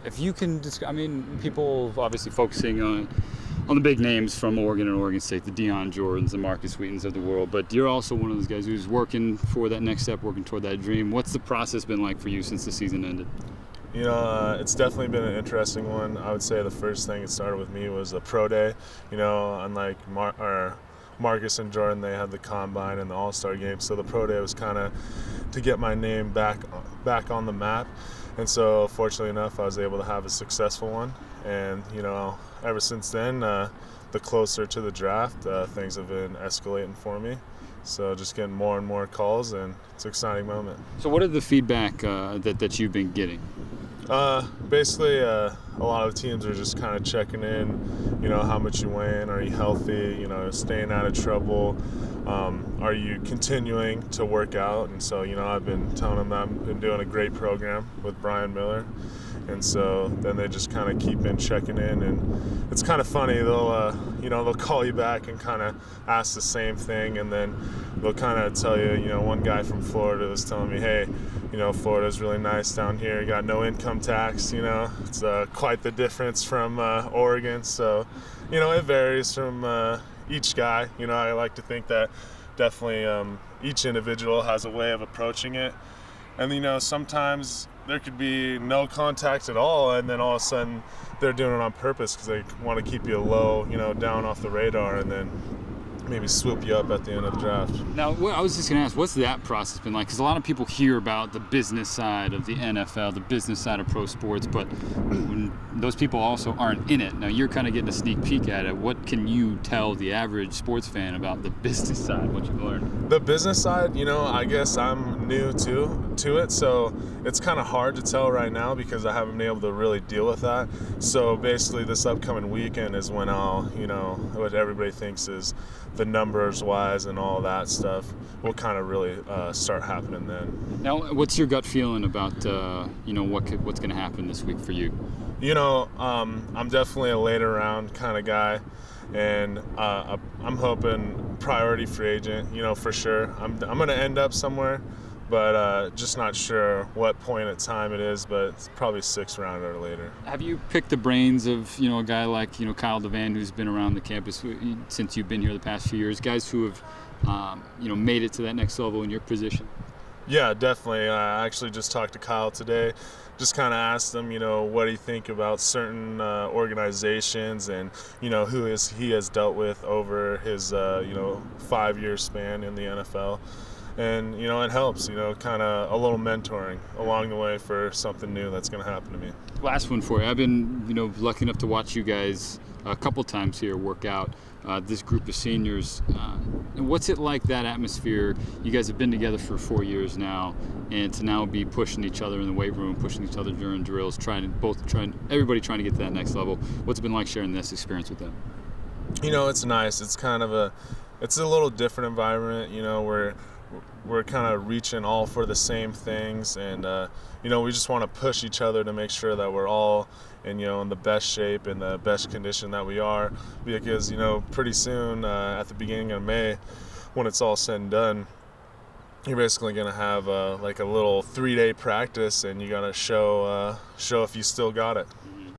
If you can, I mean, people obviously focusing on the big names from Oregon and Oregon State, the Deion Jordans, the Markus Wheatons of the world, but you're also one of those guys who's working for that next step, working toward that dream. What's the process been like for you since the season ended? You know, it's definitely been an interesting one. I would say the first thing that started with me was the pro day. You know, unlike Marcus and Jordan, they had the combine and the all-star game, so the pro day was kind of to get my name back on the map. And so fortunately enough, I was able to have a successful one. And, you know, ever since then, the closer to the draft, things have been escalating for me. So just getting more and more calls, and it's an exciting moment. So what are the feedback that you've been getting? Basically, a lot of the teams are just kind of checking in, you know, how much you weigh in, are you healthy, you know, staying out of trouble, are you continuing to work out? And so, you know, I've been telling them that I've been doing a great program with Brian Miller. And so then they just kind of keep in checking in, and it's kind of funny. They'll call you back and kind of ask the same thing, and then they'll kind of tell you, you know, one guy from Florida was telling me, hey, you know, Florida's really nice down here. You got no income tax, you know. It's quite the difference from Oregon. So, you know, it varies from each guy. You know, I like to think that definitely each individual has a way of approaching it. And, you know, sometimes there could be no contact at all, and then all of a sudden they're doing it on purpose because they want to keep you low, you know, down off the radar, and then maybe swoop you up at the end of the draft. Now, I was just going to ask, what's that process been like? Because a lot of people hear about the business side of the NFL, the business side of pro sports, but when those people also aren't in it. Now, you're kind of getting a sneak peek at it. What can you tell the average sports fan about the business side, what you've learned? The business side, you know, I guess I'm new to it, so it's kind of hard to tell right now because I haven't been able to really deal with that. So basically this upcoming weekend is when I'll, you know, what everybody thinks is the numbers wise and all that stuff will kind of really start happening then. Now, what's your gut feeling about, you know, what's going to happen this week for you? You know, I'm definitely a later round kind of guy, and I'm hoping priority free agent, you know, for sure. I'm going to end up somewhere, but just not sure what point of time it is, but it's probably 6th round or later. Have you picked the brains of, you know, a guy like, you know, Kyle DeVan, who's been around the campus since you've been here the past few years, guys who have, you know, made it to that next level in your position? Yeah, definitely. I actually just talked to Kyle today. Just kind of asked him, you know, what do you think about certain organizations and, you know, who he has dealt with over his, you know, 5-year span in the NFL. And, you know, it helps, you know, kind of a little mentoring along the way for something new that's going to happen to me. Last one for you. I've been, you know, lucky enough to watch you guys a couple times here work out, this group of seniors. What's it like, that atmosphere? You guys have been together for 4 years now, and to now be pushing each other in the weight room, pushing each other during drills, everybody trying to get to that next level. What's it been like sharing this experience with them? You know, it's nice. It's kind of it's a little different environment, you know, where we're kind of reaching all for the same things, and you know, we just want to push each other to make sure that we're all in the best shape and the best condition that we are, because, you know, pretty soon at the beginning of May, when it's all said and done, you're basically going to have like a little 3-day practice, and you got to show if you still got it.